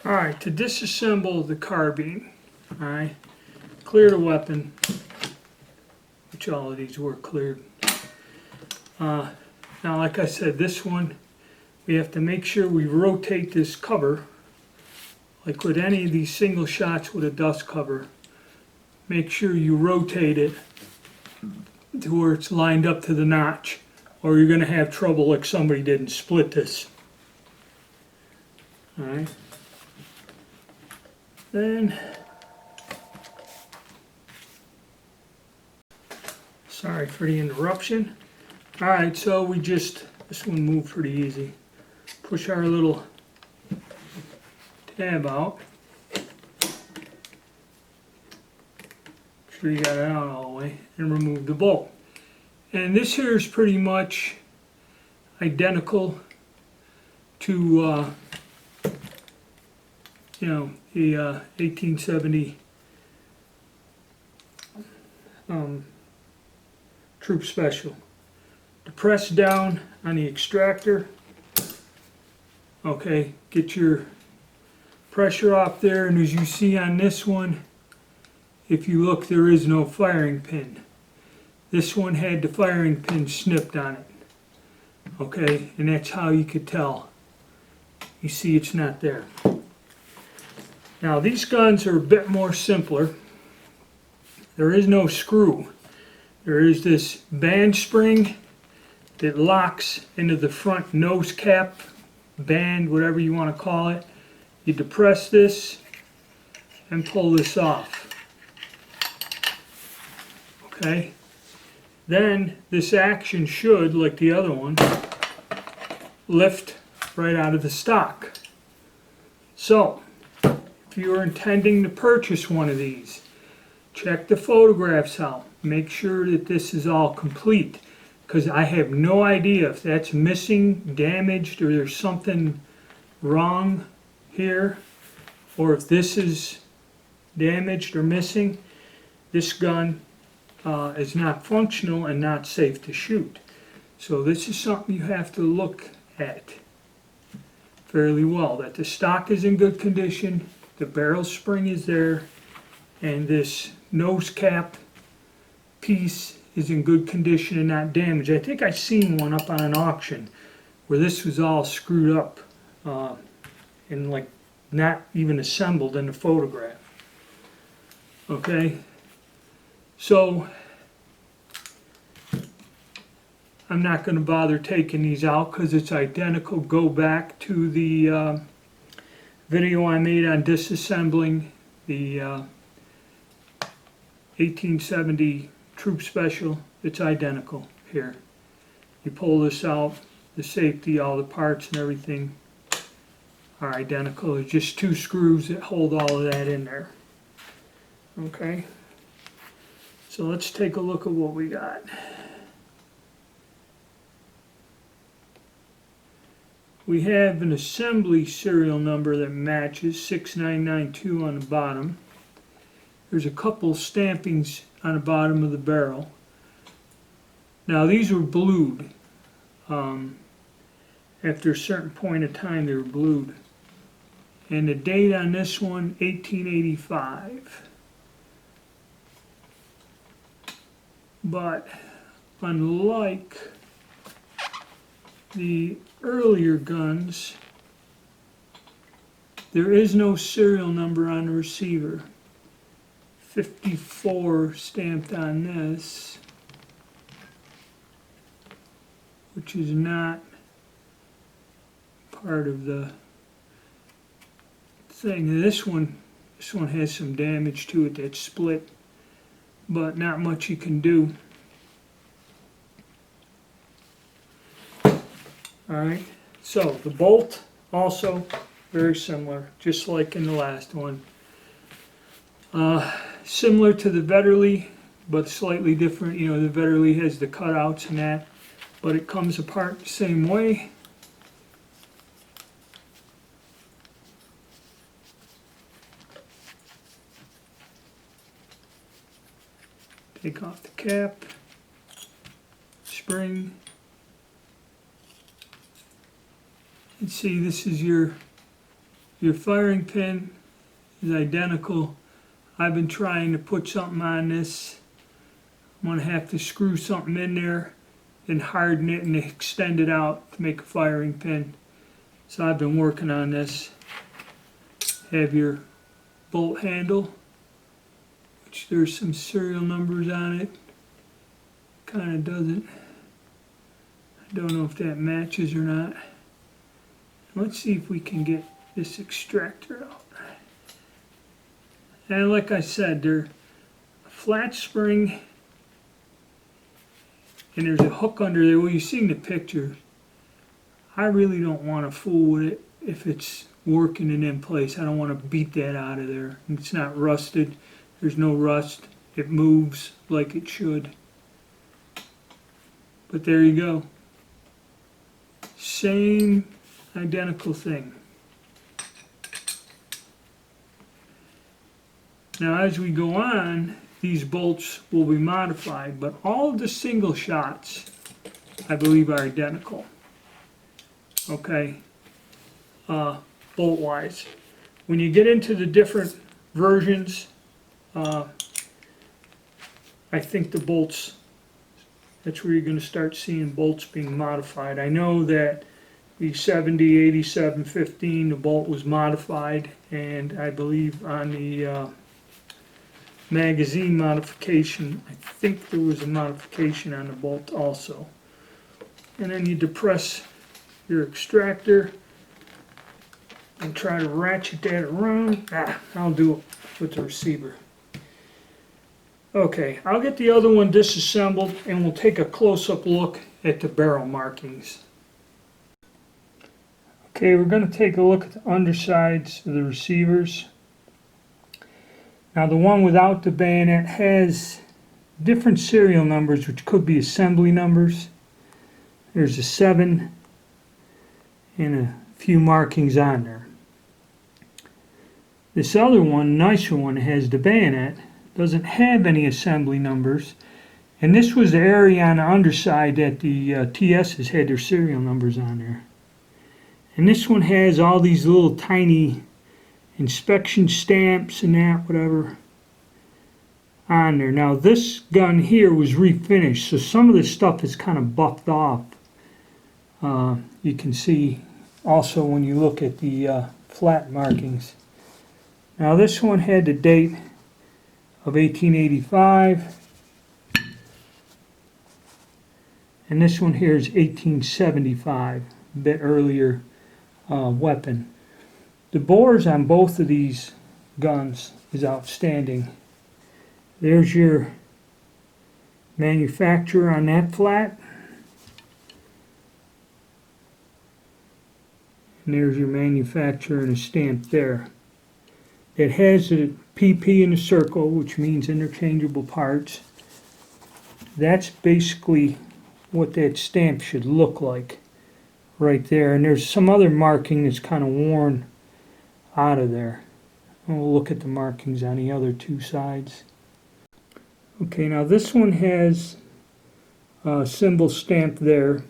Alright, to disassemble the carbine, alright, clear the weapon, which all of these were cleared. Now like I said, this one, we have to make sure we rotate this cover, like with any of these single shots with a dust cover. Make sure you rotate it to where it's lined up to the notch, or you're going to have trouble like somebody did and split this. Alright. Then, sorry for the interruption. Alright, so we just, this one moved pretty easy. Push our little tab out. Make sure you got it out all the way, and remove the bolt. And this here is pretty much identical to the 1870 Troop Special. To press down on the extractor, okay, get your pressure off there, and as you see on this one, if you look, there is no firing pin. This one had the firing pin snipped on it, okay, and that's how you could tell. You see it's not there. Now these guns are a bit more simpler. There is no screw. There is this band spring that locks into the front nose cap, band, whatever you want to call it. You depress this and pull this off. Okay? Then this action should, like the other one, lift right out of the stock. So, if you're intending to purchase one of these, check the photographs out. Make sure that this is all complete, because I have no idea if that's missing, damaged, or there's something wrong here, or if this is damaged or missing. This gun is not functional and not safe to shoot. So this is something you have to look at fairly well, that the stock is in good condition, the barrel spring is there, and this nose cap piece is in good condition and not damaged. I think I seen one up on an auction where this was all screwed up and like not even assembled in the photograph. Okay, so I'm not going to bother taking these out because it's identical. Go back to the video I made on disassembling the 1870 Troop Special. It's identical here. You pull this out, the safety, all the parts and everything are identical. There's just two screws that hold all of that in there. Okay, so let's take a look at what we got. We have an assembly serial number that matches 6992 on the bottom. There's a couple stampings on the bottom of the barrel. Now these were blued. After a certain point of time they were blued. And the date on this one, 1885. But unlike the earlier guns, there is no serial number on the receiver. 54 stamped on this, which is not part of the thing. This one has some damage to it that's split, but not much you can do. Alright, so the bolt also very similar, just like in the last one. Similar to the Vetterli, but slightly different. You know, the Vetterli has the cutouts and that, but it comes apart the same way. Take off the cap, spring, and see this is your Your firing pin is identical. I've been trying to put something on this. I'm going to have to screw something in there and harden it and extend it out to make a firing pin. So I've been working on this. Have your bolt handle, which there's some serial numbers on it. Kind of doesn't. I don't know if that matches or not. Let's see if we can get this extractor out. And like I said, they're a flat spring and there's a hook under there. Well, you see in the picture, I really don't want to fool with it if it's working and in place. I don't want to beat that out of there. It's not rusted. There's no rust. It moves like it should. But there you go. Same identical thing. Now as we go on, these bolts will be modified, but all of the single shots, I believe, are identical. Okay, bolt-wise. When you get into the different versions, I think the bolts, that's where you're going to start seeing bolts being modified. I know that the 70, 87, 15, the bolt was modified, and I believe on the magazine modification, I think there was a modification on the bolt also. And then you depress your extractor and try to ratchet that around. I'll do it with the receiver. Okay, I'll get the other one disassembled and we'll take a close-up look at the barrel markings. Okay, we're going to take a look at the undersides of the receivers. Now the one without the bayonet has different serial numbers, which could be assembly numbers. There's a 7 and a few markings on there. This other one, nicer one, has the bayonet, doesn't have any assembly numbers, and this was the area on the underside that the TS's had their serial numbers on there. And this one has all these little tiny inspection stamps and that, whatever, on there. Now this gun here was refinished, so some of this stuff is kind of buffed off. You can see also when you look at the flat markings. Now this one had the date of 1885, and this one here is 1875, a bit earlier weapon. The bores on both of these guns is outstanding. There's your manufacturer on that flat. And there's your manufacturer and a stamp there. It has a PP in a circle, which means interchangeable parts. That's basically what that stamp should look like right there. And there's some other marking that's kind of worn out of there. And we'll look at the markings on the other two sides. Okay, now this one has a symbol stamped there,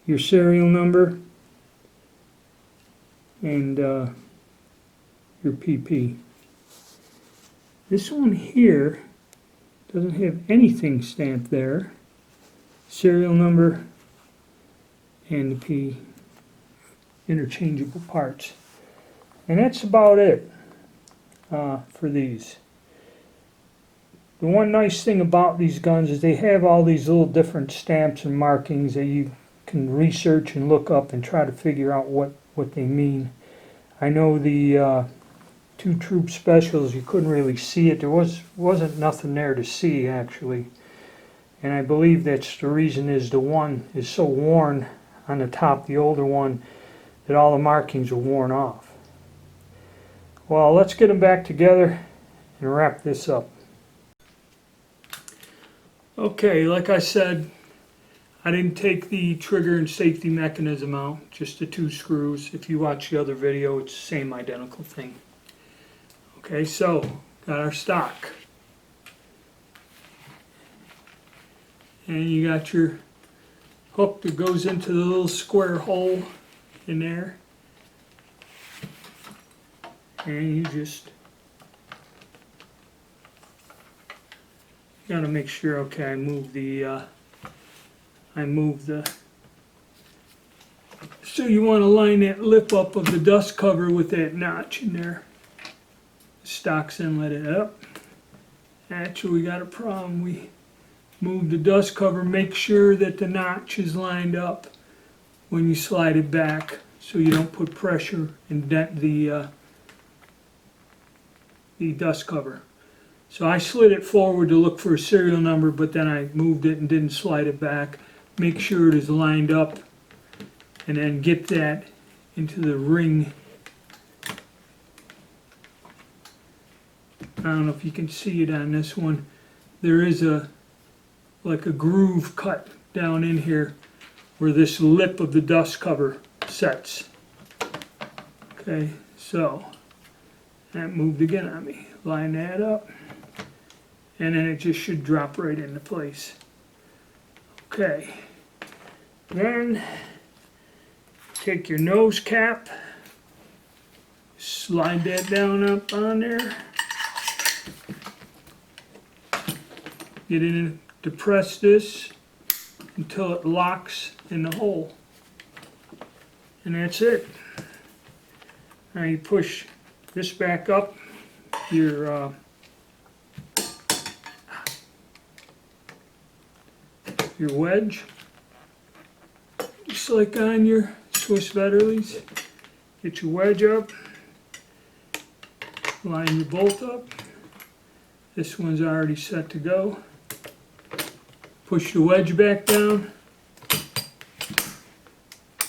your serial number, and your PP. This one here doesn't have anything stamped there. Serial number and the P, interchangeable parts. And that's about it for these. The one nice thing about these guns is they have all these little different stamps and markings that you can research and look up and try to figure out what they mean. I know the two troop specials, you couldn't really see it. There wasn't nothing there to see actually. And I believe that's the reason is the one is so worn on the top, the older one, that all the markings are worn off. Well, let's get them back together and wrap this up. Okay, like I said, I didn't take the trigger and safety mechanism out, just the two screws. If you watch the other video, it's the same identical thing. Okay, so got our stock. And you got your hook that goes into the little square hole in there. and you just gotta make sure. Okay, I moved the so you want to line that lip up of the dust cover with that notch in there. Stocks inlet it up. Actually, we got a problem. We move the dust cover, make sure that the notch is lined up when you slide it back so you don't put pressure and dent the dust cover. So I slid it forward to look for a serial number, but then I moved it and didn't slide it back. Make sure it is lined up, and then get that into the ring. I don't know if you can see it on this one. There is like a groove cut down in here where this lip of the dust cover sets. Okay, so that moved again on me. Line that up, and then it just should drop right into place. Okay, then take your nose cap, slide that down up on there, get in, depress this until it locks in the hole, and that's it. Now you push this back up your wedge, just like on your Swiss Vetterlies. Get your wedge up, line your bolt up. This one's already set to go. Push the wedge back down.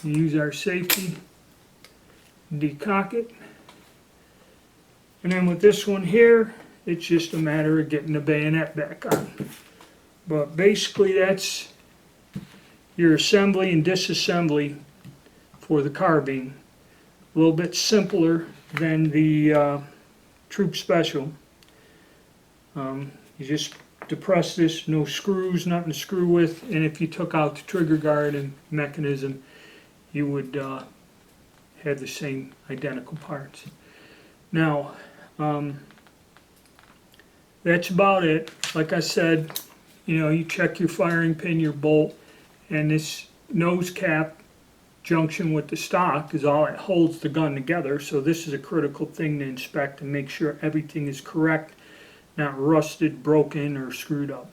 Use our safety, decock it. And then with this one here, it's just a matter of getting the bayonet back on. But basically that's your assembly and disassembly for the carbine. A little bit simpler than the Troop Special. You just depress this, no screws, nothing to screw with, and if you took out the trigger guard and mechanism, you would have the same identical parts. Now, that's about it. Like I said, you check your firing pin, your bolt, and this nose cap junction with the stock is all that holds the gun together. So this is a critical thing to inspect and make sure everything is correct, not rusted, broken, or screwed up.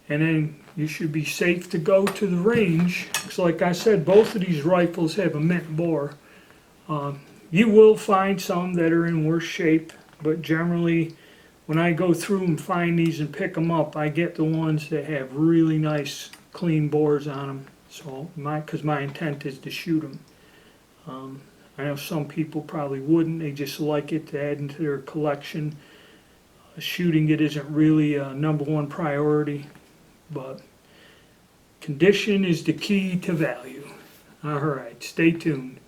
And then you should be safe to go to the range. Because like I said, both of these rifles have a mint bore. You will find some that are in worse shape, but generally when I go through and find these and pick them up, I get the ones that have really nice clean bores on them. So because my intent is to shoot them. I know some people probably wouldn't, they just like it to add into their collection. Shooting it isn't really a #1 priority, but condition is the key to value. Alright, stay tuned.